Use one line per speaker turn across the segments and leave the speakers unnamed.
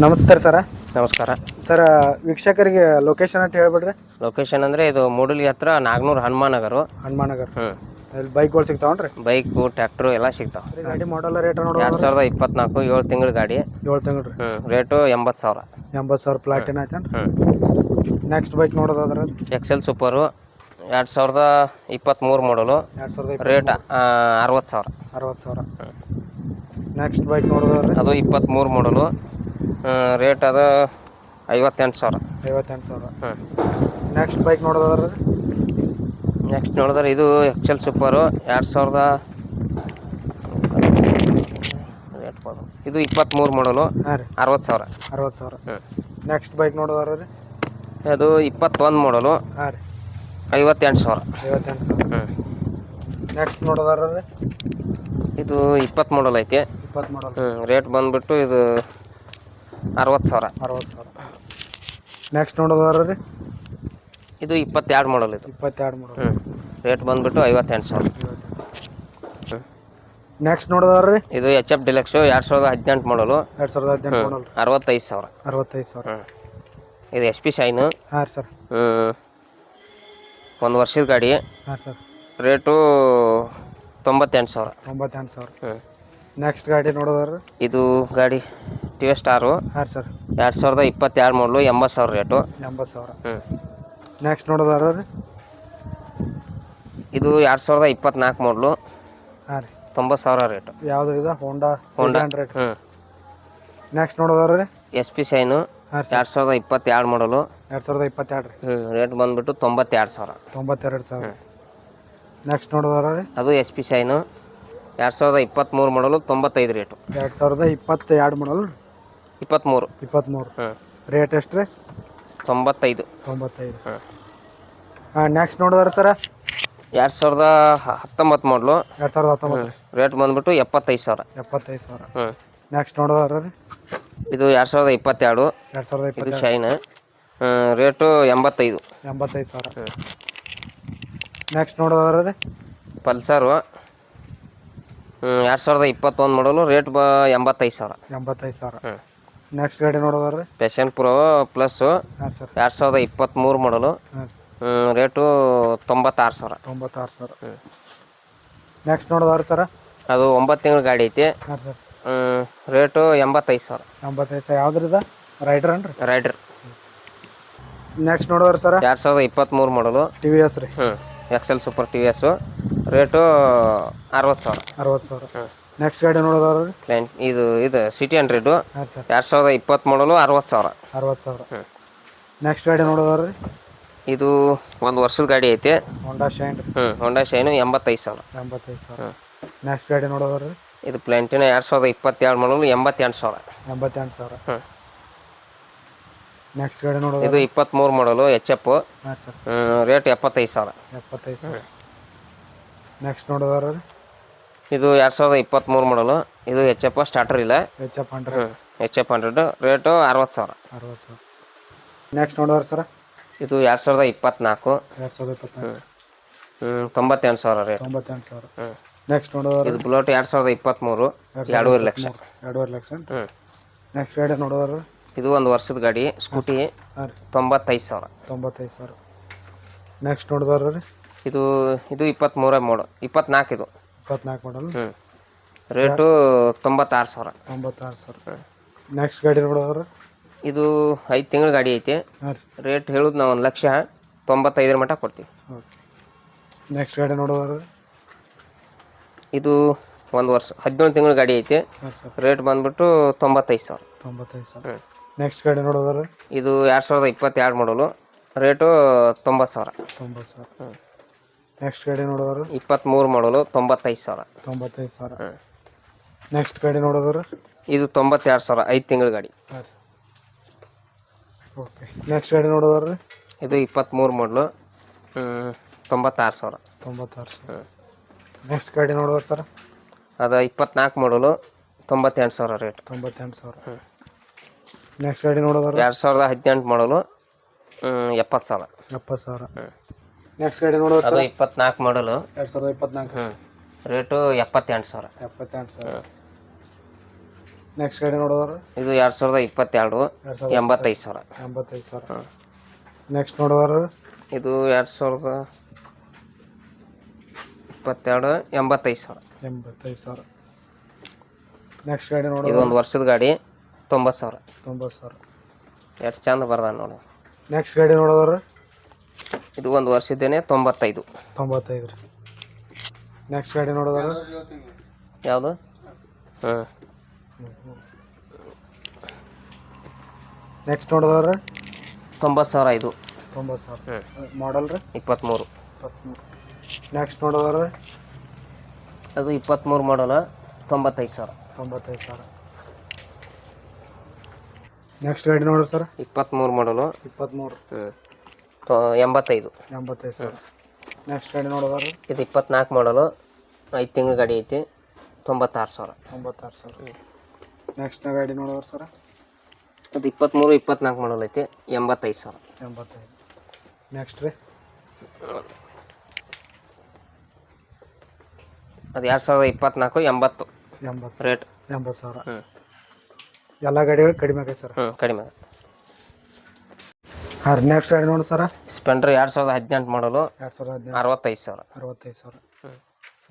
ನಮಸ್ಕಾರ ಸರ.
ನಮಸ್ಕಾರ
ಸರ್, ವೀಕ್ಷಕರಿಗೆ ಲೊಕೇಶನ್ ಅಂತ ಹೇಳ್ಬಿಡ್ರಿ.
ಲೊಕೇಶನ್ ಅಂದರೆ ಇದು ಮೂಡಲಿ ಹತ್ರ ನಾಗನೂರು ಹನುಮಾನಗರು.
ಹನುಮಾನಗರ್. ಇಲ್ಲಿ ಬೈಕ್ಗಳು ಸಿಗ್ತಾವನ್ರಿ?
ಬೈಕು ಟ್ರ್ಯಾಕ್ಟ್ರು ಎಲ್ಲ ಸಿಗ್ತಾವೆ.
ಗಾಡಿ ಮಾಡಲ್ ರೇಟ್ ನೋಡಿ
2024 7 ತಿಂಗಳ ಗಾಡಿ.
7 ತಿಂಗಳು ರೀ.
ರೇಟು 80,000.
80,000 ಪ್ಲಾಟಿನ ಐತೇನ್ರಿ? ನೆಕ್ಸ್ಟ್ ಬೈಕ್ ನೋಡೋದಾದ್ರೆ
ಎಕ್ಸೆಲ್ ಸೂಪರು 2023 ಮಾಡಲು.
2020
ರೇಟ್ 60,000.
60,000. ನೆಕ್ಸ್ಟ್ ಬೈಕ್ ನೋಡೋದಾದ್ರೆ
ಅದು 23 ಮಾಡಲು. ರೇಟ್ ಅದು 58,000.
58,000. ನೆಕ್ಸ್ಟ್ ಬೈಕ್ ನೋಡೋದಾದ್ರೆ
ನೆಕ್ಸ್ಟ್ ನೋಡಿದ್ರೆ ಇದು ಎಕ್ಸೆಲ್ ಸೂಪರು 2000 ಇದು 23 ಮಾಡಲು.
ಹಾಂ ರೀ.
60,000.
60,000. ನೆಕ್ಸ್ಟ್ ಬೈಕ್ ನೋಡೋದಾದ್ರೆ ರೀ
ಅದು 21 ಮಾಡಲು.
ಹಾಂ ರೀ.
58,000.
58,000. ನೆಕ್ಸ್ಟ್ ನೋಡೋದಾದ್ರೆ ರೀ
ಇದು 20 ಮಾಡಲ್ ಐತೆ.
20 ಮಾಡಲ್.
ರೇಟ್ ಬಂದುಬಿಟ್ಟು ಇದು 60,000.
60,000. ನೆಕ್ಸ್ಟ್ ನೋಡೋದಾದ್ರೆ ರೀ
ಇದು 22 ಮಾಡಲ್. ಇದು
22 ಮಾಡಲ್.
ರೇಟ್ ಬಂದುಬಿಟ್ಟು 58,000.
ನೆಕ್ಸ್ಟ್ ನೋಡೋದಾದ್ರೆ ರೀ
ಇದು HF ಡಿಲಕ್ಸು 2018 ಮಾಡಲು.
2018 ಮಾಡಲ್.
65,000.
65,000.
ಇದು SP ಶೈನು.
ಹಾಂ ಸರ್.
1 ವರ್ಷದ ಗಾಡಿ.
ಹಾಂ ಸರ್.
ರೇಟು 98,000.
98,000. ನೆಕ್ಸ್ಟ್ ಗಾಡಿ ನೋಡೋದಾದ್ರೆ
ಇದು ಗಾಡಿ TVS ಸ್ಟಾರು.
ಹಾಂ ಸರ್.
2022 ಮಾಡಲು. 80,000 ರೇಟು.
80,000. ನೆಕ್ಸ್ಟ್ ನೋಡೋದಾದ್ರೆ ರೀ
ಇದು 2024 ಮಾಡಲು.
ಹಾಂ ರೀ.
90,000 ರೇಟು.
ಯಾವುದು ಇದು? ಹೋಂಡಾ ರೇಟ್. ನೆಕ್ಸ್ಟ್ ನೋಡೋದಾದ್ರೆ ರೀ
SP ಶೈನು.
ಹಾಂ ಸರ್.
2022 ಮಾಡಲು.
2022 ರೀ.
ರೇಟ್ ಬಂದುಬಿಟ್ಟು 92,000.
92,000. ನೆಕ್ಸ್ಟ್ ನೋಡೋದಾದ್ರೆ ರೀ
ಅದು SP ಶೈನು 2023 ಮಾಡಲು. 95 ರೇಟು.
2022 ಮಾಡಲ್.
23.
ರೇಟ್ ಎಷ್ಟು ರೀ?
95.
95. ಹಾಂ. ನೆಕ್ಸ್ಟ್ ನೋಡೋದಾರೆ ಸರ
2019 ಮಾಡಲು.
2019.
ರೇಟ್ ಬಂದುಬಿಟ್ಟು 75,000.
75,000. ನೆಕ್ಸ್ಟ್ ನೋಡೋದಾದ್ರೆ ರೀ
ಇದು 2022.
2022.
ಇದು ಶೈನ್. ರೇಟು 85.
85,000. ನೆಕ್ಸ್ಟ್ ನೋಡೋದಾದ್ರೆ ರೀ
ಪಲ್ಸರು 2021 ಮಾಡಲು. ರೇಟ್ 85,000.
85,000. ನೆಕ್ಸ್ಟ್ ಗಾಡಿ ನೋಡೋದಾದ್ರೆ
ಪ್ಯಾಷನ್ ಪ್ರೋ ಪ್ಲಸ್ಸು
ಹಾಂ ಸರ್.
2023 ಮಾಡಲು.
ಹಾಂ.
ರೇಟು 96,000.
96,000. ನೆಕ್ಸ್ಟ್ ನೋಡೋದಾದ್ರೆ ಸರ
ಅದು 9 ತಿಂಗಳ ಗಾಡಿ ಐತಿ.
ಹಾಂ ಸರ್.
ರೇಟು 85,000.
85,000. ಯಾವ್ದ್ರಿದ? ರೈಡರ್ ಅನ್ರಿ?
ರೈಡರ್.
ನೆಕ್ಸ್ಟ್ ನೋಡೋದಾರೆ ಸರ
2023 ಮಾಡಲು.
TVS ರೀ.
Excel super TVS. Rate 60,000.
60,000. Next ಗಾಡಿ ನೋಡೋದಾದ್ರೆ
ಇದು ಸಿಟಿ 100.
ಹಾಂ ಸರ್.
2020 ಮಾಡಲು. 60,000.
60,000. ನೆಕ್ಸ್ಟ್ ಗಾಡಿ ನೋಡೋದಾದ್ರೆ
ಇದು 1 ವರ್ಷದ ಗಾಡಿ ಐತಿ.
ಹೋಂಡಾ ಶೈನ್ ರೀ.
ಹೋಂಡಾ ಶೈನು 85,000.
85,000. ನೆಕ್ಸ್ಟ್ ಗಾಡಿ ನೋಡೋದಾದ್ರೆ
ಇದು ಪ್ಲಾಂಟಿನ 2022 ಮಾಡಲು. 88,000.
88,000. ನೆಕ್ಸ್ಟ್ ಗಾಡಿ ನೋಡೋದು
ಇದು 23 ಮಾಡಲು HF.
ಹಾಂ ಸರ್.
ರೇಟ್ 75,000.
75,000. ನೆಕ್ಸ್ಟ್ ನೋಡೋದಾದ್ರೆ
ಇದು 2023 ಮಾಡಲು. ಇದು HF ಸ್ಟಾರ್ಟರ್ ಇಲ್ಲ.
HF 100.
HF 100. ರೇಟು 60,000.
60,000. ನೆಕ್ಸ್ಟ್ ನೋಡೋದಾರೆ ಸರ
ಇದು 2024.
2024.
98,000 ರೇಟ್.
98,000. ನೆಕ್ಸ್ಟ್ ನೋಡೋದಾರೆ
ಇದು ಬುಲೆಟ್ 2023. 2.5 ಲಕ್ಷ.
2.5 ಲಕ್ಷ. ನೆಕ್ಸ್ಟ್ ಗಾಡಿ ನೋಡೋದಾರೆ
ಇದು 1 ವರ್ಷದ ಗಾಡಿ ಸ್ಕೂಟಿ.
ಹಾಂ ರೀ.
95,000.
95,000. ನೆಕ್ಸ್ಟ್ ನೋಡೋದಾರೆ ರೀ
ಇದು 23 ಮಾಡಲ್. 24 ಇದು.
24 ಮಾಡಲ್.
ರೇಟು 96,000.
96,000. ನೆಕ್ಸ್ಟ್ ಗಾಡಿ ನೋಡೋದಾರೆ
ಇದು 5 ತಿಂಗಳ ಗಾಡಿ ಐತಿ.
ಹಾಂ ರೀ.
ರೇಟ್ ಹೇಳೋದು ನಾವು 1,95,000 ಮಟ್ಟ ಕೊಡ್ತೀವಿ.
ಓಕೆ. ನೆಕ್ಸ್ಟ್ ಗಾಡಿ ನೋಡೋದಾರೆ
ಇದು 1 ವರ್ಷ 17 ತಿಂಗಳ ಗಾಡಿ ಐತಿ.
ಹಾಂ ಸರ್.
ರೇಟ್ ಬಂದುಬಿಟ್ಟು 95,000.
95,000. ನೆಕ್ಸ್ಟ್ ಗಾಡಿ ನೋಡೋದಾರೆ
ಇದು 2022 ಮಾಡಲು. ರೇಟು 90,000.
90,000. ನೆಕ್ಸ್ಟ್ ಗಾಡಿ ನೋಡೋದಾರೆ
23 ಮಾಡಲು. 95,000.
95,000. ನೆಕ್ಸ್ಟ್ ಗಾಡಿ ನೋಡೋದಾರೆ
ಇದು 92,000. 5 ತಿಂಗಳ ಗಾಡಿ.
ಹಾಂ ರೀ. ಓಕೆ. ನೆಕ್ಸ್ಟ್ ಗಾಡಿ ನೋಡೋದಾರೆ
ಇದು 23 ಮಾಡಲು. 96,000.
96,000. ನೆಕ್ಸ್ಟ್ ಗಾಡಿ ನೋಡೋದಾರೆ ಸರ್
ಅದು 24 ಮಾಡಲು. 98,000 ರೇಟ್.
98,000. ನೆಕ್ಸ್ಟ್ ಗಾಡಿ ನೋಡೋದಾರೆ
2018 ಮಾಡಲು. 70,000.
70,000. ನೆಕ್ಸ್ಟ್ ಗಾಡಿ ನೋಡೋದು
ಅದು 24 ಮಾಡಲು.
2024.
ರೇಟು 78,000.
78,000. ನೆಕ್ಸ್ಟ್ ಗಾಡಿ ನೋಡೋದಾರ
ಇದು 2022 85 ಸಾವಿರ.
85 ಸಾವಿರ. ನೆಕ್ಸ್ಟ್ ನೋಡೋದಾರ
ಇದು 2022 85 ಸಾವಿರ.
85 ಸಾವಿರ. ನೆಕ್ಸ್ಟ್ ಗಾಡಿ
ಇದು
ನೋಡೋದು
1 ವರ್ಷದ ಗಾಡಿ 90 ಸಾವಿರ.
90 ಸಾವಿರ.
ಎಷ್ಟು ಚಂದ ಬರ್ದ ನೋಡಿ.
ನೆಕ್ಸ್ಟ್ ಗಾಡಿ ನೋಡೋದಾರ
ಇದು 1 ವರ್ಷದ್ದೇನೆ 95.
95 ರೀ. ನೆಕ್ಸ್ಟ್ ಗಾಡಿ ನೋಡೋದಾರ
ಯಾವುದು?
ನೆಕ್ಸ್ಟ್ ನೋಡೋದಾರ
90 ಸಾವಿರ. ಇದು
90 ಸಾವಿರ. ಮಾಡಲ್ ರೀ
23.
23. ನೆಕ್ಸ್ಟ್ ನೋಡೋದಾರ
ಅದು 23 ಮಾಡಲ 95 ಸಾವಿರ.
95 ಸಾವಿರ. ನೆಕ್ಸ್ಟ್ ಗಾಡಿ ನೋಡ್ರಿ ಸರ್
23 ಮಾಡಲು
23.
85.
85 ಸಾವಿರ. ನೆಕ್ಸ್ಟ್ ಗಾಡಿ ನೋಡೋದಾರ
ಇದು 24 ಮಾಡಲು 5 ತಿಂಗಳ ಗಾಡಿ ಐತಿ 96 ಸಾವಿರ.
96 ಸಾವಿರ. ನೆಕ್ಸ್ಟ್ ಗಾಡಿ ನೋಡೋದಾರ ಸರ್
ಅದು 23 24 ಮಾಡಲ್ ಐತಿ 85 ಸಾವಿರ.
85. ನೆಕ್ಸ್ಟ್ ರೀ
ಅದು 2024 80
80
ರೇಟ್.
80 ಸಾವಿರ. ಎಲ್ಲ ಗಾಡಿಗಳು ಕಡಿಮೆ ಆಗೈತೆ ಸರ್.
ಕಡಿಮೆ.
ಹಾಂ ರೀ. ನೆಕ್ಸ್ಟ್ ಗಾಡಿ ನೋಡಿ ಸರ್
ಸ್ಪೆಂಡರ್ 2018 ಮಾಡಲು
2018.
65 ಸಾವಿರ.
65 ಸಾವಿರ.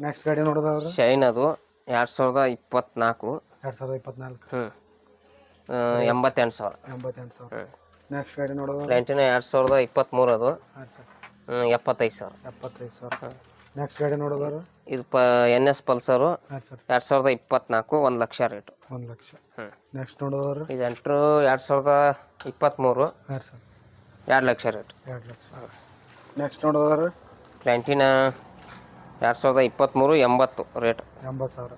ನೆಕ್ಸ್ಟ್ ಗಾಡಿ ನೋಡೋದಾದ್ರೆ
ಶೈನ್ ಅದು 2024
2024.
88 ಸಾವಿರ.
88 ಸಾವಿರ. ನೆಕ್ಸ್ಟ್ ಗಾಡಿ ನೋಡೋದು
ಪ್ಲಾಟಿನಾ 2023 ಅದು
ಹಾಂ ಸರ್
75 ಸಾವಿರ.
75 ಸಾವಿರ. ನೆಕ್ಸ್ಟ್ ಗಾಡಿ ನೋಡೋದಾದ್ರೆ
ಇದು NS ಪಲ್ಸರು
ಹಾಂ sir
2024 1 lakh rate.
1 lakh. Next ನೋಡೋದಾದ್ರೆ
ಇದು ಎಂಟ್ರು 2023
ಹಾಂ sir
2 lakh rate.
2 lakh. Next ನೋಡೋದಾದ್ರೆ
ಪ್ಲಾಟಿನಾ 2023 80 ರೇಟ್.
80 ಸಾವಿರ.